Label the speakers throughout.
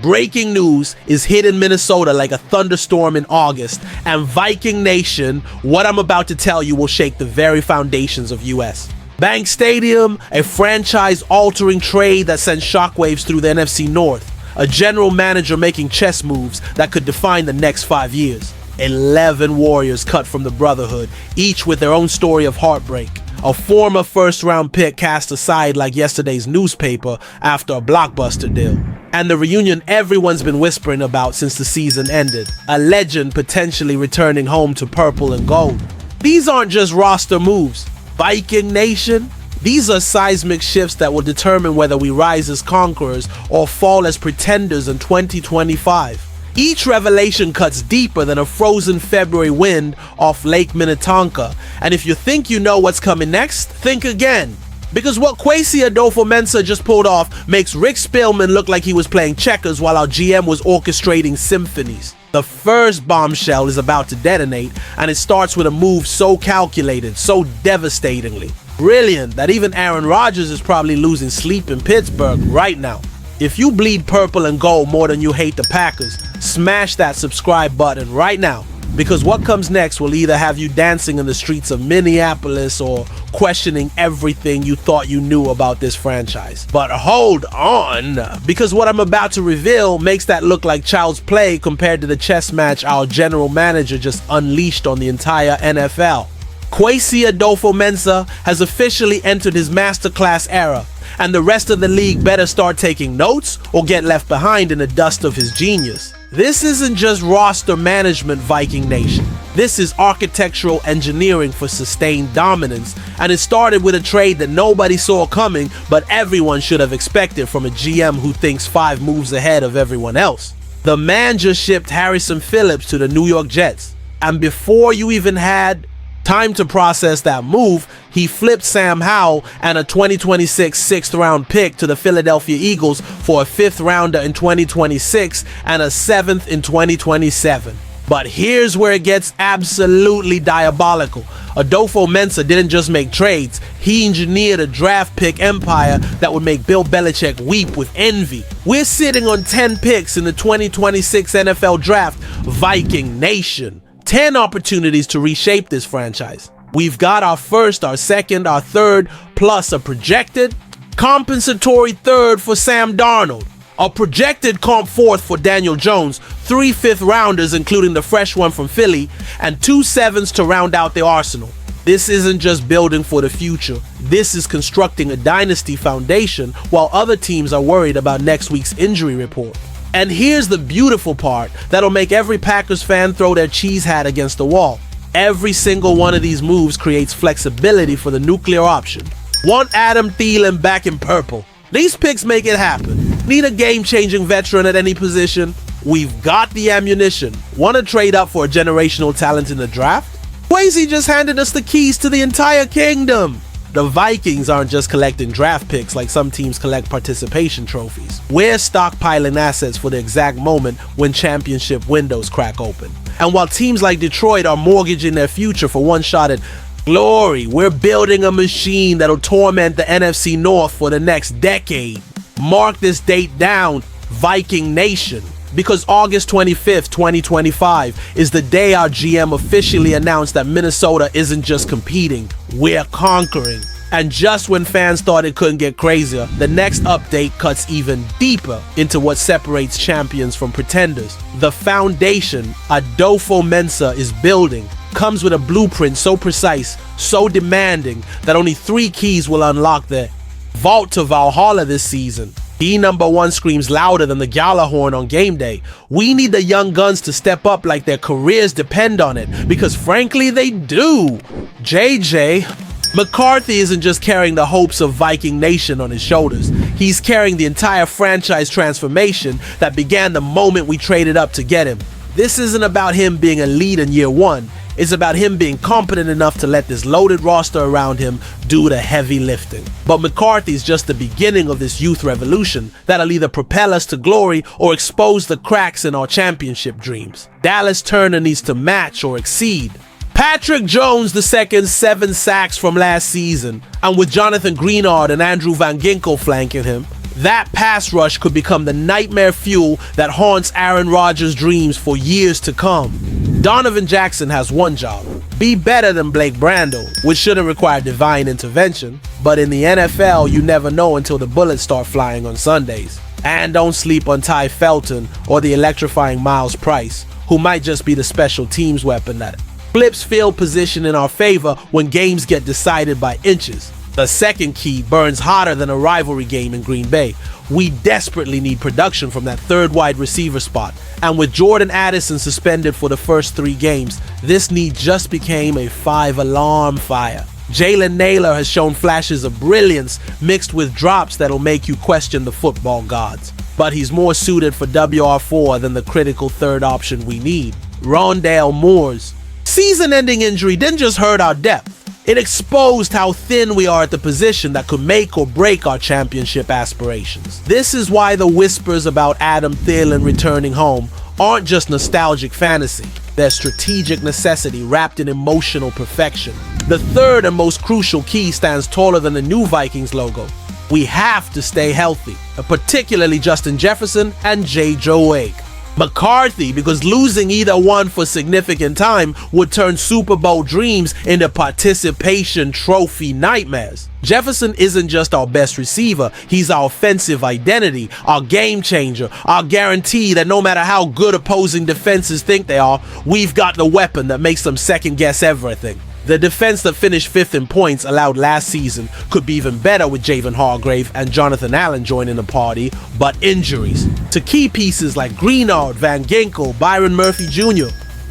Speaker 1: Breaking news is hitting Minnesota like a thunderstorm in August, and Viking Nation, what I'm about to tell you will shake the very foundations of US. Bank Stadium, a franchise-altering trade that sent shockwaves through the NFC North. A general manager making chess moves that could define the next 5 years. 11 warriors cut from the Brotherhood, each with their own story of heartbreak. A former first-round pick cast aside like yesterday's newspaper after a Blockbuster deal. And the reunion everyone's been whispering about since the season ended. A legend potentially returning home to purple and gold. These aren't just roster moves. Viking Nation? These are seismic shifts that will determine whether we rise as conquerors or fall as pretenders in 2025. Each revelation cuts deeper than a frozen February wind off Lake Minnetonka, and if you think you know what's coming next, think again. Because what Kwesi Adolfo-Mensah just pulled off makes Rick Spielman look like he was playing checkers while our GM was orchestrating symphonies. The first bombshell is about to detonate, and it starts with a move so calculated, so devastatingly brilliant that even Aaron Rodgers is probably losing sleep in Pittsburgh right now. If you bleed purple and gold more than you hate the Packers, smash that subscribe button right now, because what comes next will either have you dancing in the streets of Minneapolis or questioning everything you thought you knew about this franchise. But hold on, because what I'm about to reveal makes that look like child's play compared to the chess match our general manager just unleashed on the entire NFL. Kwesi Adolfo-Mensah has officially entered his masterclass era, and the rest of the league better start taking notes or get left behind in the dust of his genius. This isn't just roster management, Viking Nation. This is architectural engineering for sustained dominance, and it started with a trade that nobody saw coming, but everyone should have expected from a GM who thinks 5 moves ahead of everyone else. The man just shipped Harrison Phillips to the New York Jets, and before you even had time to process that move, he flipped Sam Howell and a 2026 6th-round pick to the Philadelphia Eagles for a 5th rounder in 2026 and a 7th in 2027. But here's where it gets absolutely diabolical. Adolfo-Mensah didn't just make trades, he engineered a draft pick empire that would make Bill Belichick weep with envy. We're sitting on 10 picks in the 2026 NFL Draft, Viking Nation. 10 opportunities to reshape this franchise. We've got our first, our second, our third, plus a projected compensatory third for Sam Darnold, a projected comp fourth for Daniel Jones, 3 5th rounders including the fresh one from Philly, and 2 7s to round out the arsenal. This isn't just building for the future. This is constructing a dynasty foundation while other teams are worried about next week's injury report. And here's the beautiful part that'll make every Packers fan throw their cheese hat against the wall. Every single one of these moves creates flexibility for the nuclear option. Want Adam Thielen back in purple? These picks make it happen. Need a game-changing veteran at any position? We've got the ammunition. Want to trade up for a generational talent in the draft? Kwesi just handed us the keys to the entire kingdom. The Vikings aren't just collecting draft picks like some teams collect participation trophies. We're stockpiling assets for the exact moment when championship windows crack open. And while teams like Detroit are mortgaging their future for one shot at glory, we're building a machine that'll torment the NFC North for the next decade. Mark this date down, Viking Nation, because August 25th, 2025 is the day our GM officially announced that Minnesota isn't just competing, we're conquering. And just when fans thought it couldn't get crazier, the next update cuts even deeper into what separates champions from pretenders. The foundation Adolfo-Mensah is building comes with a blueprint so precise, so demanding, that only 3 keys will unlock the vault to Valhalla this season. The number 1 screams louder than the Gjallarhorn on game day. We need the young guns to step up like their careers depend on it, because frankly they do. JJ McCarthy isn't just carrying the hopes of Viking Nation on his shoulders. He's carrying the entire franchise transformation that began the moment we traded up to get him. This isn't about him being a lead in year 1. It's about him being competent enough to let this loaded roster around him do the heavy lifting. But McCarthy's just the beginning of this youth revolution that'll either propel us to glory or expose the cracks in our championship dreams. Dallas Turner needs to match or exceed. Patrick Jones II, 7 sacks from last season, and with Jonathan Greenard and Andrew Van Ginkel flanking him, That pass rush could become the nightmare fuel that haunts Aaron Rodgers' dreams for years to come. Donovan Jackson has one job: be better than Blake Brandel, which shouldn't require divine intervention. But in the NFL, you never know until the bullets start flying on Sundays. And don't sleep on Ty Felton or the electrifying Miles Price, who might just be the special teams weapon that flips field position in our favor when games get decided by inches. The second key burns hotter than a rivalry game in Green Bay. We desperately need production from that third wide receiver spot, and with Jordan Addison suspended for the first 3 games, this need just became a 5-alarm fire. Jalen Naylor has shown flashes of brilliance mixed with drops that'll make you question the football gods. But he's more suited for WR4 than the critical third option we need, Rondale Moore's season-ending injury didn't just hurt our depth. It exposed how thin we are at the position that could make or break our championship aspirations. This is why the whispers about Adam Thielen returning home aren't just nostalgic fantasy. They're strategic necessity wrapped in emotional perfection. The third and most crucial key stands taller than the new Vikings logo. We have to stay healthy, particularly Justin Jefferson and J.Joe Wake. McCarthy, because losing either one for significant time would turn Super Bowl dreams into participation trophy nightmares. Jefferson isn't just our best receiver, he's our offensive identity, our game changer, our guarantee that no matter how good opposing defenses think they are, we've got the weapon that makes them second guess everything. The defense that finished 5th in points allowed last season could be even better with Javon Hargrave and Jonathan Allen joining the party, but injuries to key pieces like Greenard, Van Ginkel, Byron Murphy Jr.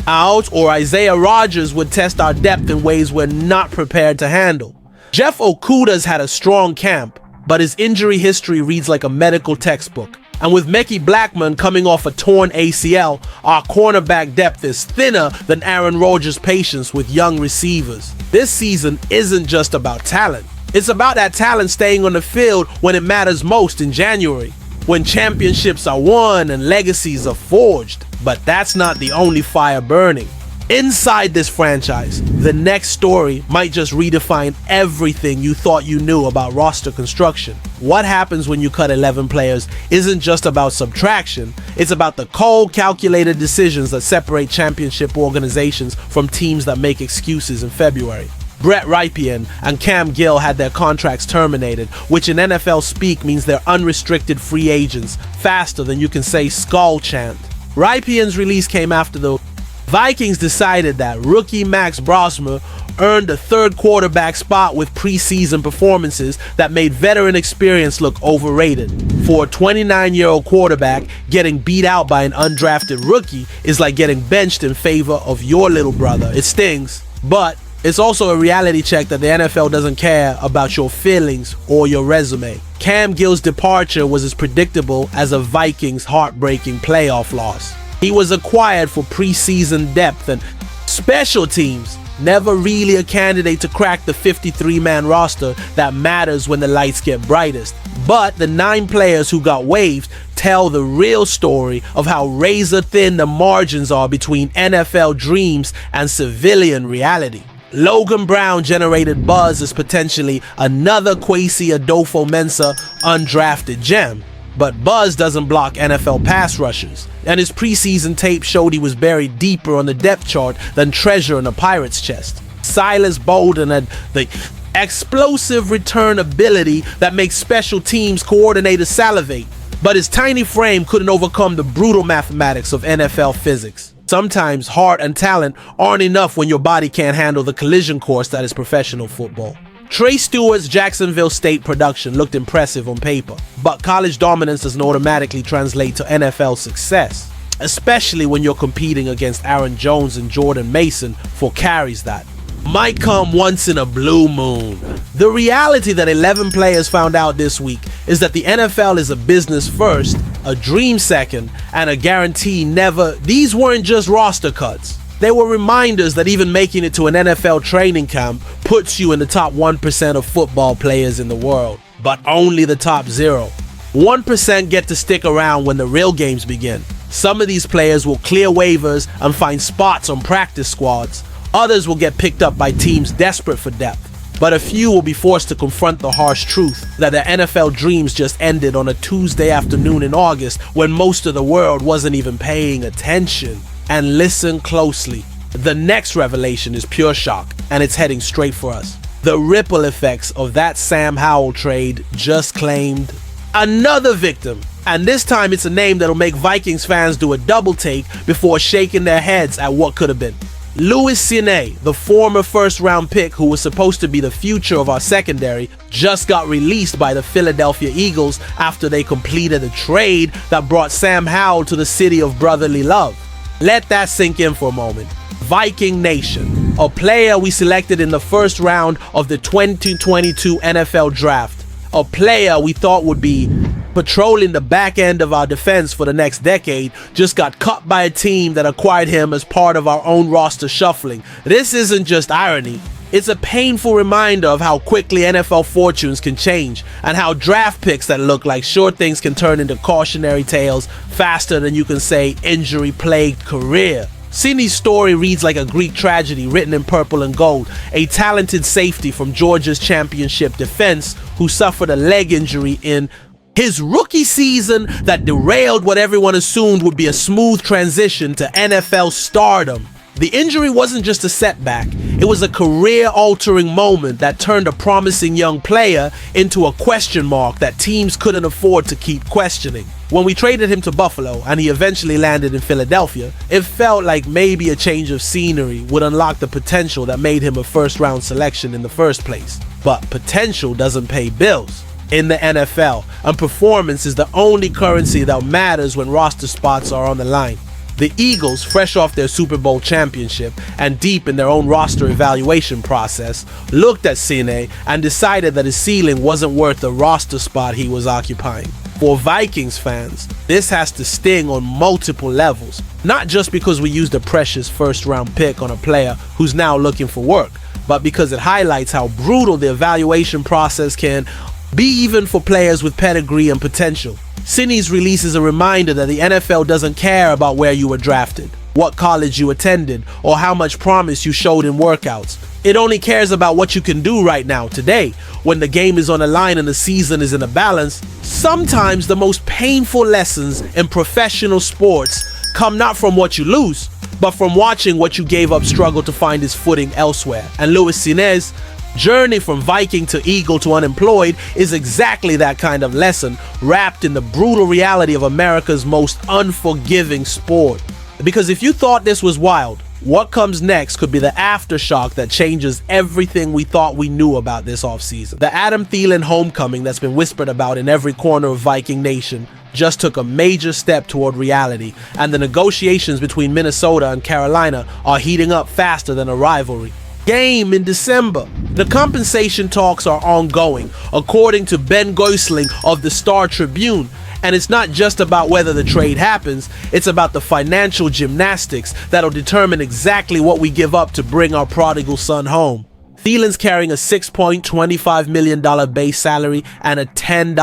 Speaker 1: out, or Isaiah Rodgers would test our depth in ways we're not prepared to handle. Jeff Okuda's had a strong camp, but his injury history reads like a medical textbook. And with Mickey Blackman coming off a torn ACL, our cornerback depth is thinner than Aaron Rodgers' patience with young receivers. This season isn't just about talent. It's about that talent staying on the field when it matters most in January, when championships are won and legacies are forged. But that's not the only fire burning. Inside this franchise, the next story might just redefine everything you thought you knew about roster construction. What happens when you cut 11 players isn't just about subtraction, it's about the cold, calculated decisions that separate championship organizations from teams that make excuses in February. Brett Rypien and Cam Gill had their contracts terminated, which in NFL speak means they're unrestricted free agents faster than you can say skull chant. Rypien's release came after the Vikings decided that rookie Max Brosmer earned a third quarterback spot with preseason performances that made veteran experience look overrated. For a 29-year-old quarterback, getting beat out by an undrafted rookie is like getting benched in favor of your little brother. It stings, but it's also a reality check that the NFL doesn't care about your feelings or your resume. Cam Gill's departure was as predictable as a Vikings heartbreaking playoff loss. He was acquired for preseason depth and special teams, never really a candidate to crack the 53-man roster that matters when the lights get brightest. But the 9 players who got waived tell the real story of how razor-thin the margins are between NFL dreams and civilian reality. Logan Brown generated buzz as potentially another Kwesi Adolfo-Mensah undrafted gem. But buzz doesn't block NFL pass rushers, and his preseason tape showed he was buried deeper on the depth chart than treasure in a pirate's chest. Silas Bolden had the explosive return ability that makes special teams coordinators salivate, but his tiny frame couldn't overcome the brutal mathematics of NFL physics. Sometimes heart and talent aren't enough when your body can't handle the collision course that is professional football. Trey Stewart's Jacksonville State production looked impressive on paper, but college dominance doesn't automatically translate to NFL success, especially when you're competing against Aaron Jones and Jordan Mason for carries that might come once in a blue moon. The reality that 11 players found out this week is that the NFL is a business first, a dream second, and a guarantee never. These weren't just roster cuts. They were reminders that even making it to an NFL training camp puts you in the top 1% of football players in the world, but only the top 0. 1% get to stick around when the real games begin. Some of these players will clear waivers and find spots on practice squads. Others will get picked up by teams desperate for depth. But a few will be forced to confront the harsh truth that their NFL dreams just ended on a Tuesday afternoon in August when most of the world wasn't even paying attention. And listen closely. The next revelation is pure shock, and it's heading straight for us. The ripple effects of that Sam Howell trade just claimed another victim. And this time it's a name that'll make Vikings fans do a double take before shaking their heads at what could have been. Cine, the former first-round pick who was supposed to be the future of our secondary, just got released by the Philadelphia Eagles after they completed a trade that brought Sam Howell to the city of brotherly love. Let that sink in for a moment. Viking Nation, a player we selected in the first round of the 2022 NFL Draft, a player we thought would be patrolling the back end of our defense for the next decade, just got cut by a team that acquired him as part of our own roster shuffling. This isn't just irony. It's a painful reminder of how quickly NFL fortunes can change and how draft picks that look like sure things can turn into cautionary tales faster than you can say injury-plagued career. Cine's story reads like a Greek tragedy written in purple and gold. A talented safety from Georgia's championship defense who suffered a leg injury in his rookie season that derailed what everyone assumed would be a smooth transition to NFL stardom. The injury wasn't just a setback, it was a career-altering moment that turned a promising young player into a question mark that teams couldn't afford to keep questioning. When we traded him to Buffalo and he eventually landed in Philadelphia, it felt like maybe a change of scenery would unlock the potential that made him a first-round selection in the first place. But potential doesn't pay bills in the NFL, and performance is the only currency that matters when roster spots are on the line. The Eagles, fresh off their Super Bowl championship and deep in their own roster evaluation process, looked at Cine and decided that his ceiling wasn't worth the roster spot he was occupying. For Vikings fans, this has to sting on multiple levels, not just because we used a precious first-round pick on a player who's now looking for work, but because it highlights how brutal the evaluation process can be even for players with pedigree and potential. Cine's release is a reminder that the NFL doesn't care about where you were drafted, what college you attended, or how much promise you showed in workouts. It only cares about what you can do right now, today, when the game is on the line and the season is in a balance. Sometimes the most painful lessons in professional sports come not from what you lose, but from watching what you gave up struggle to find its footing elsewhere. And Cine's journey from Viking to Eagle to unemployed is exactly that kind of lesson, wrapped in the brutal reality of America's most unforgiving sport. Because if you thought this was wild, what comes next could be the aftershock that changes everything we thought we knew about this offseason. The Adam Thielen homecoming that's been whispered about in every corner of Viking Nation just took a major step toward reality, and the negotiations between Minnesota and Carolina are heating up faster than a rivalry. Game in December. The compensation talks are ongoing, according to Ben Goisling of the Star Tribune. And it's not just about whether the trade happens, it's about the financial gymnastics that'll determine exactly what we give up to bring our prodigal son home. Thielen's carrying a $6.25 million base salary and a $10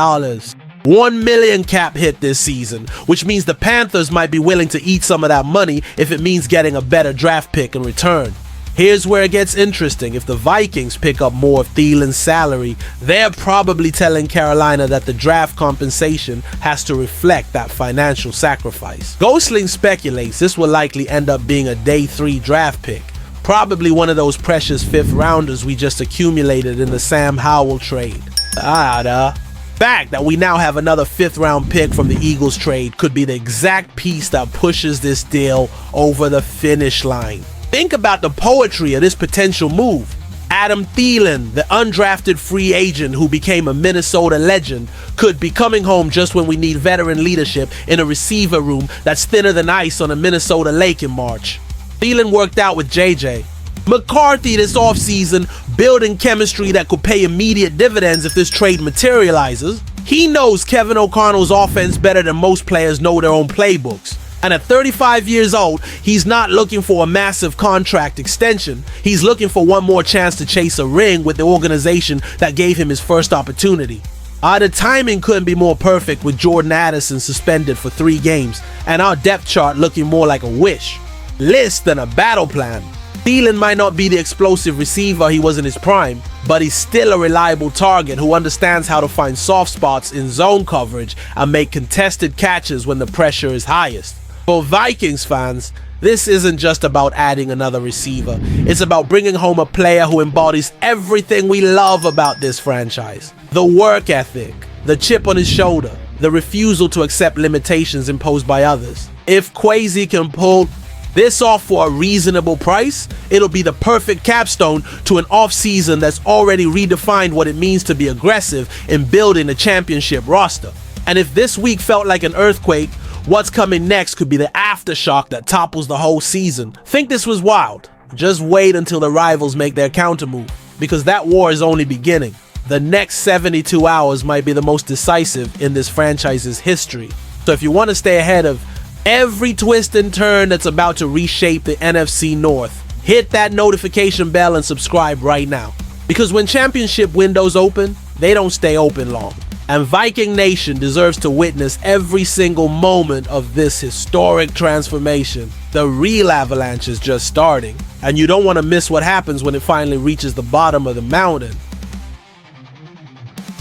Speaker 1: $1 million cap hit this season, which means the Panthers might be willing to eat some of that money if it means getting a better draft pick in return. Here's where it gets interesting. If the Vikings pick up more of Thielen's salary, they're probably telling Carolina that the draft compensation has to reflect that financial sacrifice. Gosling speculates this will likely end up being a day 3 draft pick, probably one of those precious 5th rounders we just accumulated in the Sam Howell trade. The fact that we now have another 5th round pick from the Eagles trade could be the exact piece that pushes this deal over the finish line. Think about the poetry of this potential move. Adam Thielen, the undrafted free agent who became a Minnesota legend, could be coming home just when we need veteran leadership in a receiver room that's thinner than ice on a Minnesota lake in March. Thielen worked out with JJ McCarthy this offseason, building chemistry that could pay immediate dividends if this trade materializes. He knows Kevin O'Connell's offense better than most players know their own playbooks. And at 35 years old, he's not looking for a massive contract extension. He's looking for one more chance to chase a ring with the organization that gave him his first opportunity. The timing couldn't be more perfect with Jordan Addison suspended for 3 games and our depth chart looking more like a wish list than a battle plan. Thielen might not be the explosive receiver he was in his prime, but he's still a reliable target who understands how to find soft spots in zone coverage and make contested catches when the pressure is highest. For Vikings fans, this isn't just about adding another receiver. It's about bringing home a player who embodies everything we love about this franchise. The work ethic, the chip on his shoulder, the refusal to accept limitations imposed by others. If Kwesi can pull this off for a reasonable price, it'll be the perfect capstone to an offseason that's already redefined what it means to be aggressive in building a championship roster. And if this week felt like an earthquake, what's coming next could be the aftershock that topples the whole season. Think this was wild? Just wait until the rivals make their countermove, because that war is only beginning. The next 72 hours might be the most decisive in this franchise's history. So if you want to stay ahead of every twist and turn that's about to reshape the NFC North, hit that notification bell and subscribe right now. Because when championship windows open, they don't stay open long. And Viking Nation deserves to witness every single moment of this historic transformation. The real avalanche is just starting, and you don't want to miss what happens when it finally reaches the bottom of the mountain.